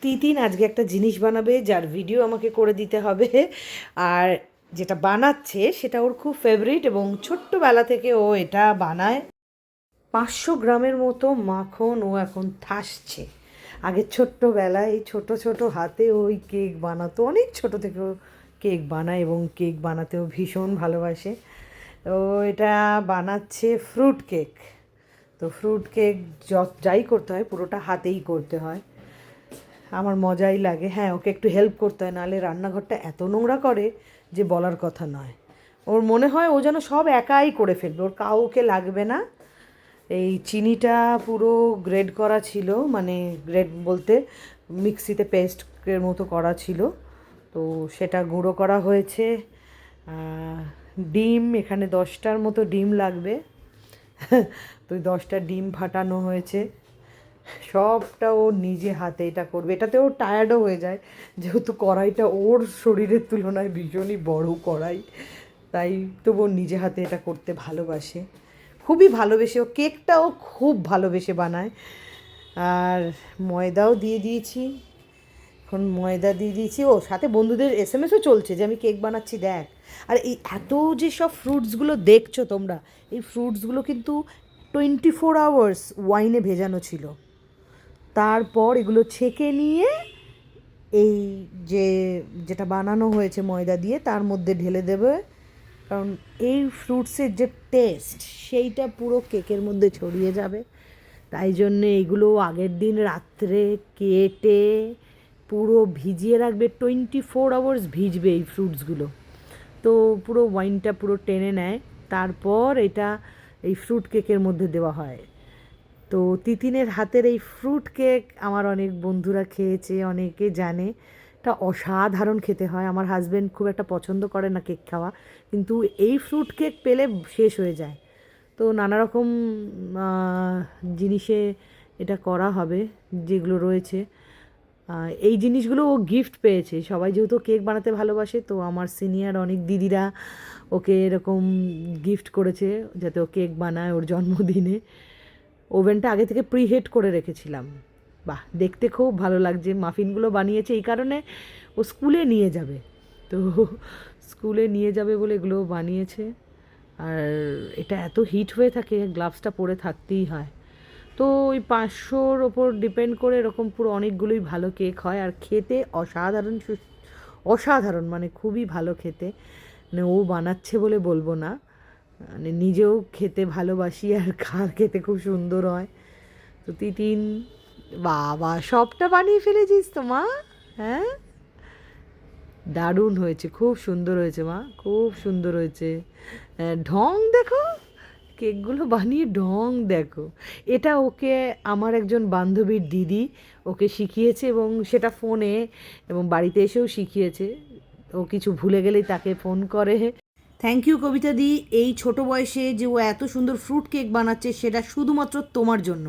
তিতিন আজকে একটা জিনিস বানাবে যার ভিডিও আমাকে করে দিতে হবে। আর যেটা বানাচ্ছে সেটা ওর খুব ফেভারিট এবং ছোট্টবেলা থেকে ও এটা বানায়। 500 গ্রামের মতো মাখন ও এখন থাসছে। আগে ছোট্টবেলায় এই ছোট ছোট হাতে ওই কেক বানাতো, অনেক ছোট থেকে ও কেক বানায় এবং কেক বানাতেও ভীষণ ভালোবাসে। তো এটা বানাচ্ছে ফ্রুট কেক। তো ফ্রুট কেক যাই করতে হয় পুরোটা হাতেই করতে হয়। আমার মজাই লাগে। হ্যাঁ, ওকে একটু হেল্প করতে হয়, নাহলে রান্নাঘরটা এত নোংরা করে যে বলার কথা নয়। ওর মনে হয় ও যেন সব একাই করে ফেলবে, ওর কাউকে লাগবে না। এই চিনিটা পুরো গ্রেড করা ছিল, মানে গ্রেড বলতে মিক্সিতে পেস্টের মতো করা ছিল। তো সেটা গুঁড়ো করা হয়েছে। ডিম এখানে 10টার মতো ডিম লাগবে। তো 10টা ডিম ফাটানো হয়েছে। সবটা ও নিজে হাতে এটা করবে। এটাতে ও টায়ার্ডও হয়ে যায়, যেহেতু কড়াইটা ওর শরীরের তুলনায় ভীষণই বড় কড়াই। তাই তবু নিজে হাতে এটা করতে ভালোবাসে, খুবই ভালোবেসে। ও কেকটাও খুব ভালোবেসে বানায়। আর ময়দাও দিয়ে দিয়েছি, এখন ময়দা দিয়ে দিয়েছি। ও সাথে বন্ধুদের এসএমএসও চলছে যে আমি কেক বানাচ্ছি দেখ। আর এই এত যে সব ফ্রুটসগুলো দেখছো তোমরা, এই ফ্রুটসগুলো কিন্তু 24 আওয়ার্স ওয়াইনে ভেজানো ছিল। তারপর এগুলো ছেঁকে নিয়ে এই যে যেটা বানানো হয়েছে ময়দা দিয়ে তার মধ্যে ঢেলে দেবে। কারণ এই ফ্রুটসের যে টেস্ট সেইটা পুরো কেকের মধ্যে ছড়িয়ে যাবে। তাই জন্যে এগুলো আগের দিন রাত্রে কেটে পুরো ভিজিয়ে রাখবে। 24 আওয়ার্স ভিজবে এই ফ্রুটসগুলো। তো পুরো ওয়াইনটা পুরো টেনে নেয়। তারপর এটা এই ফ্রুট কেকের মধ্যে দেওয়া হয়। তো তিতিনের হাতের এই ফ্রুট কেক আমার অনেক বন্ধুরা খেয়েছে, অনেকে জানে। এটা অসাধারণ খেতে হয়। আমার হাজব্যান্ড খুব একটা পছন্দ করে না কেক খাওয়া, কিন্তু এই ফ্রুট কেক পেলে শেষ হয়ে যায়। তো নানা রকম জিনিসে এটা করা হবে যেগুলো রয়েছে। এই জিনিসগুলো ও গিফট পেয়েছে। সবাই যেহেতু কেক বানাতে ভালোবাসে, তো আমার সিনিয়র অনেক দিদিরা ওকে এরকম গিফট করেছে যাতে ও কেক বানায় ওর জন্মদিনে। ওভেনটা আগে থেকে প্রিহিট করে রেখেছিলাম। বাহ, দেখতে খুব ভালো লাগছে। মাফিনগুলো বানিয়েছে এই কারণে ও স্কুলে নিয়ে যাবে। তো স্কুলে নিয়ে যাবে বলে এগুলো বানিয়েছে। আর এটা এত হিট হয়ে থাকে, গ্লাভসটা পরে থাকতেই হয়। তো ওই 500-র ওপর ডিপেন্ড করে এরকম পুরো অনেকগুলোই ভালো কেক হয়। আর খেতে অসাধারণ, অসাধারণ, মানে খুবই ভালো খেতে। মানে ও বানাচ্ছে বলে বলবো না, মানে নিজেও খেতে ভালোবাসি আর খেতে খুব সুন্দর হয়। তো তিতিন, বাবা সবটা বানিয়ে ফেলেছিস তো মা? হ্যাঁ, দারুণ হয়েছে, খুব সুন্দর হয়েছে মা, খুব সুন্দর হয়েছে। ঢং দেখো, কেকগুলো বানিয়ে ঢং দেখো। এটা ওকে আমার একজন বান্ধবীর দিদি ওকে শিখিয়েছে, এবং সেটা ফোনে এবং বাড়িতে এসেও শিখিয়েছে। ও কিছু ভুলে গেলেই তাকে ফোন করে। থ্যাংক ইউ কবিতা দি, এই ছোট বয়সে যে ও এত সুন্দর ফ্রুট কেক বানাচ্ছে সেটা শুধুমাত্র তোমার জন্য।